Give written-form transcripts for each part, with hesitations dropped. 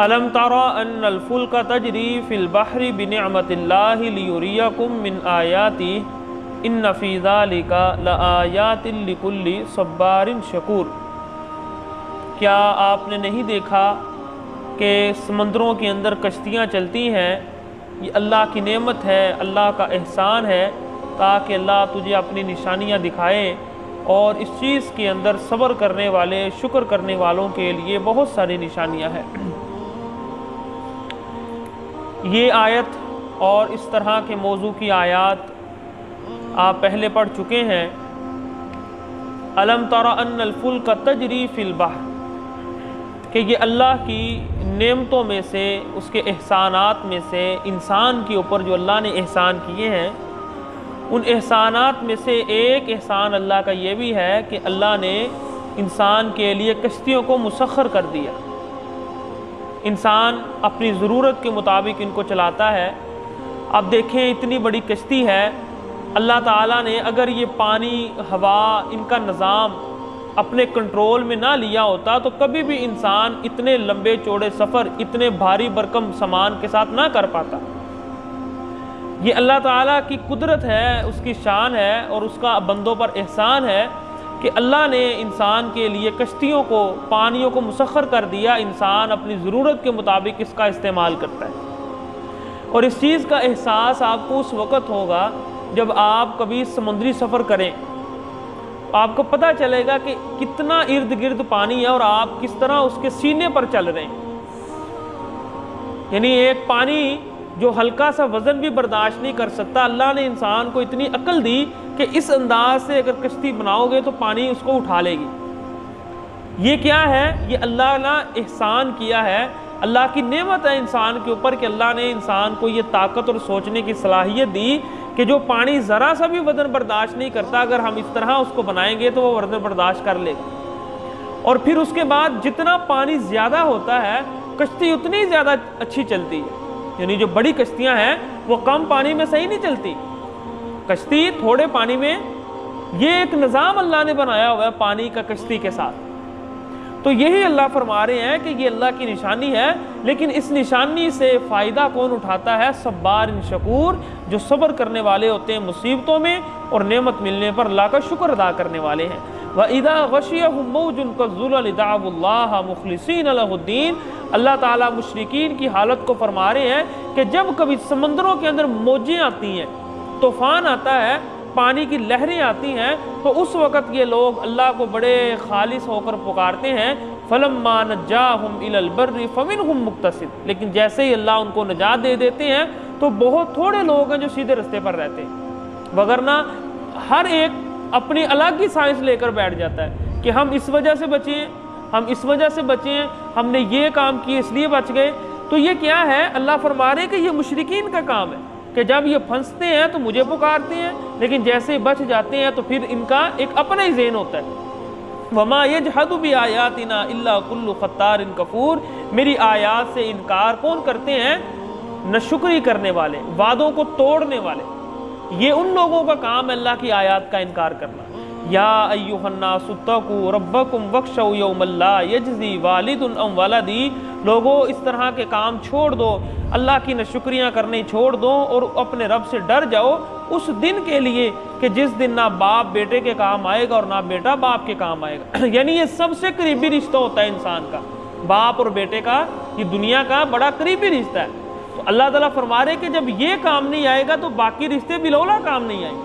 الم تر ان الفلک تجری فی البحر بنعمت اللہ لیریکم من آیاتہ ان فی ذلک لآیات لکل صبار شکور۔ کیا آپ نے نہیں دیکھا کہ سمندروں کے اندر کشتیاں چلتی ہیں؟ یہ اللہ کی نعمت ہے، اللہ کا احسان ہے، تاکہ اللہ تجھے اپنی نشانیاں دکھائے، اور اس چیز کے اندر صبر کرنے والے، شکر کرنے والوں کے لیے بہت ساری نشانیاں ہیں۔ یہ آیت اور اس طرح کے موضوع کی آیات آپ پہلے پڑھ چکے ہیں۔ الم تر ان الفلک تجری فی البحر، کہ یہ اللہ کی نعمتوں میں سے، اس کے احسانات میں سے، انسان کے اوپر جو اللہ نے احسان کیے ہیں، ان احسانات میں سے ایک احسان اللہ کا یہ بھی ہے کہ اللہ نے انسان کے لیے کشتیوں کو مسخر کر دیا۔ انسان اپنی ضرورت کے مطابق ان کو چلاتا ہے۔ اب دیکھیں اتنی بڑی کشتی ہے، اللہ تعالیٰ نے اگر یہ پانی، ہوا، ان کا نظام اپنے کنٹرول میں نہ لیا ہوتا تو کبھی بھی انسان اتنے لمبے چوڑے سفر اتنے بھاری بھرکم سامان کے ساتھ نہ کر پاتا۔ یہ اللہ تعالیٰ کی قدرت ہے، اس کی شان ہے، اور اس کا بندوں پر احسان ہے کہ اللہ نے انسان کے لیے کشتیوں کو، پانیوں کو مسخر کر دیا۔ انسان اپنی ضرورت کے مطابق اس کا استعمال کرتا ہے، اور اس چیز کا احساس آپ کو اس وقت ہوگا جب آپ کبھی سمندری سفر کریں، آپ کو پتہ چلے گا کہ کتنا ارد گرد پانی ہے اور آپ کس طرح اس کے سینے پر چل رہے ہیں۔ یعنی ایک پانی جو ہلکا سا وزن بھی برداشت نہیں کر سکتا، اللہ نے انسان کو اتنی عقل دی کہ اس انداز سے اگر کشتی بناؤ گے تو پانی اس کو اٹھا لے گی۔ یہ کیا ہے؟ یہ اللہ نے احسان کیا ہے، اللہ کی نعمت ہے انسان کے اوپر کہ اللہ نے انسان کو یہ طاقت اور سوچنے کی صلاحیت دی کہ جو پانی ذرا سا بھی وزن برداشت نہیں کرتا، اگر ہم اس طرح اس کو بنائیں گے تو وہ وزن برداشت کر لے گا۔ اور پھر اس کے بعد جتنا پانی زیادہ ہوتا ہے کشتی اتنی زیادہ اچھی چلتی ہے۔ یعنی جو بڑی کشتیاں ہیں وہ کم پانی میں صحیح نہیں چلتی، کشتی تھوڑے پانی میں، یہ ایک نظام اللہ نے بنایا ہوا ہے پانی کا کشتی کے ساتھ۔ تو یہی اللہ فرما رہے ہیں کہ یہ اللہ کی نشانی ہے، لیکن اس نشانی سے فائدہ کون اٹھاتا ہے؟ صبار شکور، جو صبر کرنے والے ہوتے ہیں مصیبتوں میں اور نعمت ملنے پر اللہ کا شکر ادا کرنے والے ہیں۔ وَإِذَا غَشِيَهُم مَّوْجٌ كَالظُّلَلِ دَعَوُا اللَّهَ مُخْلِصِينَ لَهُ الدِّينَ۔ اللہ تعالیٰ مشرکین کی حالت کو فرما رہے ہیں کہ جب کبھی سمندروں کے اندر موجیں آتی ہیں، طوفان آتا ہے، پانی کی لہریں آتی ہیں، تو اس وقت یہ لوگ اللہ کو بڑے خالص ہو کر پکارتے ہیں۔ فَلَمَّا نَجَّاهُمْ إِلَى الْبَرِّ فَمِنْهُمْ مُقْتَصِدٌ، لیکن جیسے ہی اللہ ان کو نجات دے دیتے ہیں تو بہت تھوڑے لوگ ہیں جو سیدھے رستے پر رہتے ہیں، وگرنہ ہر ایک اپنی الگ ہی سائنس لے کر بیٹھ جاتا ہے کہ ہم اس وجہ سے بچیں، ہم اس وجہ سے بچیں، ہم نے یہ کام کیے اس لیے بچ گئے۔ تو یہ کیا ہے؟ اللہ فرما رہے کہ یہ مشرکین کا کام ہے کہ جب یہ پھنستے ہیں تو مجھے پکارتے ہیں، لیکن جیسے بچ جاتے ہیں تو پھر ان کا ایک اپنا ہی ذہن ہوتا ہے۔ وَمَا يَجْحَدُ بِآيَاتِنَا إِلَّا كُلُّ خَتَّارٍ كَفُورٍ، میری آیات سے انکار کون کرتے ہیں؟ ناشکری کرنے والے، وعدوں کو توڑنے والے۔ یہ ان لوگوں کا کام ہے اللہ کی آیات کا انکار کرنا۔ یا ایھا الناس اتقوا ربکم واخشوا یوما لا یجزی والد عن ولدی، لوگوں اس طرح کے کام چھوڑ دو، اللہ کی ناشکریاں کرنے چھوڑ دو اور اپنے رب سے ڈر جاؤ اس دن کے لیے کہ جس دن نہ باپ بیٹے کے کام آئے گا اور نہ بیٹا باپ کے کام آئے گا۔ یعنی یہ سب سے قریبی رشتہ ہوتا ہے انسان کا، باپ اور بیٹے کا، یہ دنیا کا بڑا قریبی رشتہ ہے۔ تو اللہ تعالیٰ فرما رہے کہ جب یہ کام نہیں آئے گا تو باقی رشتے بلولا کام نہیں آئیں گے۔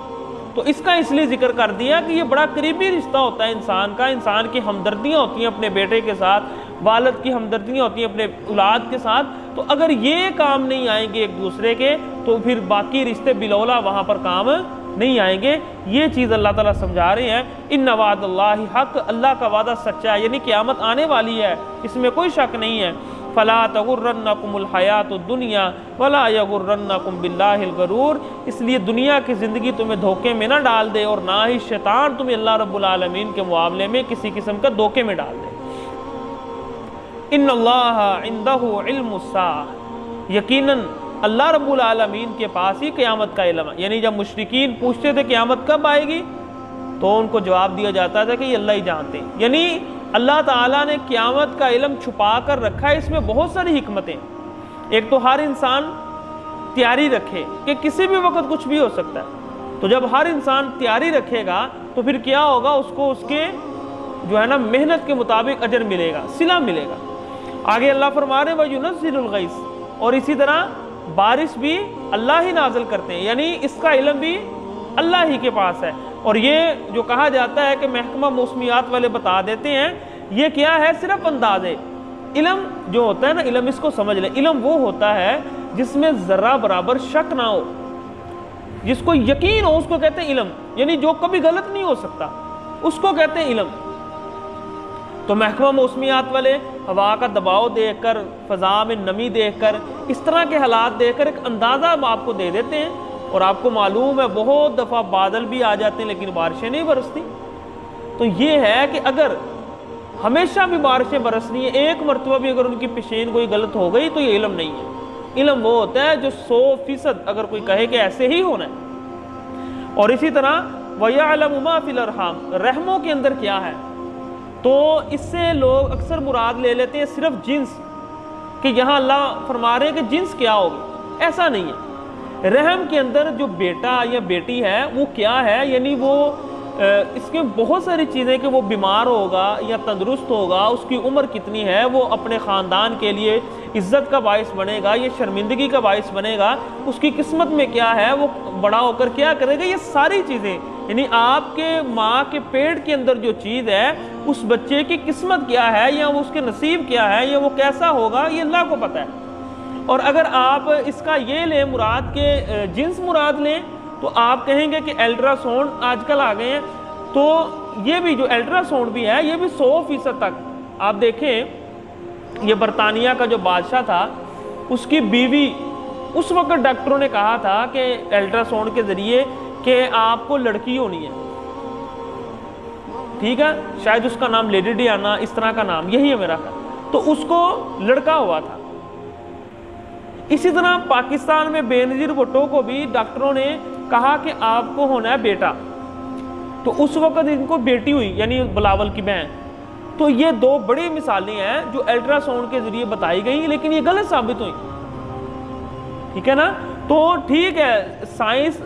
تو اس کا اس لیے ذکر کر دیا کہ یہ بڑا قریبی رشتہ ہوتا ہے انسان کا، انسان کی ہمدردیاں ہوتی ہیں اپنے بیٹے کے ساتھ، والد کی ہمدردیاں ہوتی ہیں اپنے اولاد کے ساتھ۔ تو اگر یہ کام نہیں آئیں گے ایک دوسرے کے تو پھر باقی رشتے بلولا وہاں پر کام نہیں آئیں گے۔ یہ چیز اللہ تعالیٰ سمجھا رہے ہیں۔ ان وعد اللہ حق، اللہ کا وعدہ سچا ہے، یعنی قیامت آنے والی ہے، اس میں کوئی شک نہیں ہے۔ فلا تغرنکم الحیات الدنیا ولا یغرنکم باللہ الغرور، اس لیے دنیا کی زندگی تمہیں دھوکے میں نہ ڈال دے اور نہ ہی شیطان تمہیں اللہ رب العالمین کے معاملے میں کسی قسم کا دھوکے میں ڈال دے۔ ان اللہ عندہ علم الساعہ، یقیناً اللہ رب العالمین کے پاس ہی قیامت کا علم ہے۔ یعنی جب مشرکین پوچھتے تھے قیامت کب آئے گی تو ان کو جواب دیا جاتا تھا کہ یہ اللہ ہی جانتے ہیں۔ یعنی اللہ تعالیٰ نے قیامت کا علم چھپا کر رکھا ہے، اس میں بہت ساری حکمتیں۔ ایک تو ہر انسان تیاری رکھے کہ کسی بھی وقت کچھ بھی ہو سکتا ہے، تو جب ہر انسان تیاری رکھے گا تو پھر کیا ہوگا، اس کو اس کے جو ہے نا محنت کے مطابق اجر ملے گا، صلہ ملے گا۔ آگے اللہ فرما رہے ہیں وَيُنَزِّلُ الْغَيْثَ، اور اسی طرح بارش بھی اللہ ہی نازل کرتے ہیں، یعنی اس کا علم بھی اللہ ہی کے پاس ہے۔ اور یہ جو کہا جاتا ہے کہ محکمہ موسمیات والے بتا دیتے ہیں، یہ کیا ہے، صرف اندازے۔ علم جو ہوتا ہے نا، علم اس کو سمجھ لیں، علم وہ ہوتا ہے جس میں ذرہ برابر شک نہ ہو، جس کو یقین ہو، اس کو کہتے ہیں علم، یعنی جو کبھی غلط نہیں ہو سکتا، اس کو کہتے ہیں علم۔ تو محکمہ موسمیات والے ہوا کا دباؤ دیکھ کر، فضا میں نمی دیکھ کر، اس طرح کے حالات دیکھ کر ایک اندازہ آپ کو دے دیتے ہیں، اور آپ کو معلوم ہے بہت دفعہ بادل بھی آ جاتے ہیں لیکن بارشیں نہیں برستی۔ تو یہ ہے کہ اگر ہمیشہ بھی بارشیں برسنی ہے، ایک مرتبہ بھی اگر ان کی پیشین کوئی غلط ہو گئی تو یہ علم نہیں ہے۔ علم وہ ہوتا ہے جو 100% اگر کوئی کہے کہ ایسے ہی ہونا ہے۔ اور اسی طرح وَيَعْلَمُ مَا فِي الْأَرْحَامِ، رحموں کے اندر کیا ہے، تو اس سے لوگ اکثر مراد لے لیتے ہیں صرف جنس، کہ یہاں اللہ فرما رہے ہیں کہ جنس کیا ہوگی، ایسا نہیں ہے۔ رحم کے اندر جو بیٹا یا بیٹی ہے وہ کیا ہے، یعنی وہ اس کے بہت ساری چیزیں، کہ وہ بیمار ہوگا یا تندرست ہوگا، اس کی عمر کتنی ہے، وہ اپنے خاندان کے لیے عزت کا باعث بنے گا یا شرمندگی کا باعث بنے گا، اس کی قسمت میں کیا ہے، وہ بڑا ہو کر کیا کرے گا، یہ ساری چیزیں، یعنی آپ کے ماں کے پیٹ کے اندر جو چیز ہے، اس بچے کی قسمت کیا ہے یا اس کے نصیب کیا ہے یا وہ کیسا ہوگا، یہ اللہ کو پتہ ہے۔ اور اگر آپ اس کا یہ لیں مراد کے جنس مراد لیں، تو آپ کہیں گے کہ الٹرا ساؤنڈ آج کل آ گئے ہیں، تو یہ بھی جو الٹرا ساؤنڈ بھی ہے، یہ بھی 100% تک آپ دیکھیں، یہ برطانیہ کا جو بادشاہ تھا، اس کی بیوی، اس وقت ڈاکٹروں نے کہا تھا کہ الٹرا ساؤنڈ کے ذریعے کہ آپ کو لڑکی ہونی ہے، ٹھیک ہے، شاید اس کا نام لیڈی ڈیانا، اس طرح کا نام یہی ہے میرا خیال، تو اس کو لڑکا ہوا تھا۔ اسی طرح پاکستان میں بے نظیر بھٹو کو بھی ڈاکٹروں نے کہا کہ آپ کو ہونا ہے بیٹا، تو اس وقت ان کو بیٹی ہوئی، یعنی بلاول کی بہن۔ تو یہ دو بڑی مثالیں ہیں جو الٹرا ساؤنڈ کے ذریعے بتائی گئی، لیکن یہ غلط ثابت ہوئی، ٹھیک ہے نا۔ تو ٹھیک ہے، سائنس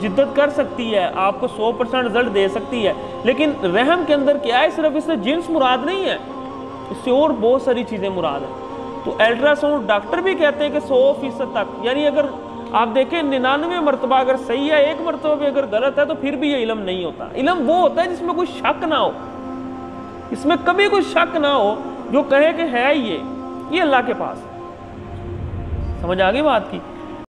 جدت کر سکتی ہے، آپ کو 100% رزلٹ دے سکتی ہے، لیکن رحم کے اندر کیا ہے، صرف اس سے جنس مراد نہیں ہے، اس سے اور بہت ساری چیزیں مراد ہیں۔ تو الٹرا ساؤنڈ ڈاکٹر بھی کہتے ہیں کہ 100% تک، یعنی اگر آپ دیکھیں 99 مرتبہ اگر صحیح ہے، ایک مرتبہ بھی اگر غلط ہے، تو پھر بھی یہ علم نہیں ہوتا۔ علم وہ ہوتا ہے جس میں کوئی شک نہ ہو، اس میں کبھی کوئی شک نہ ہو، جو کہے کہ ہے یہ اللہ کے پاس ہے۔ سمجھ آ گئی بات کی؟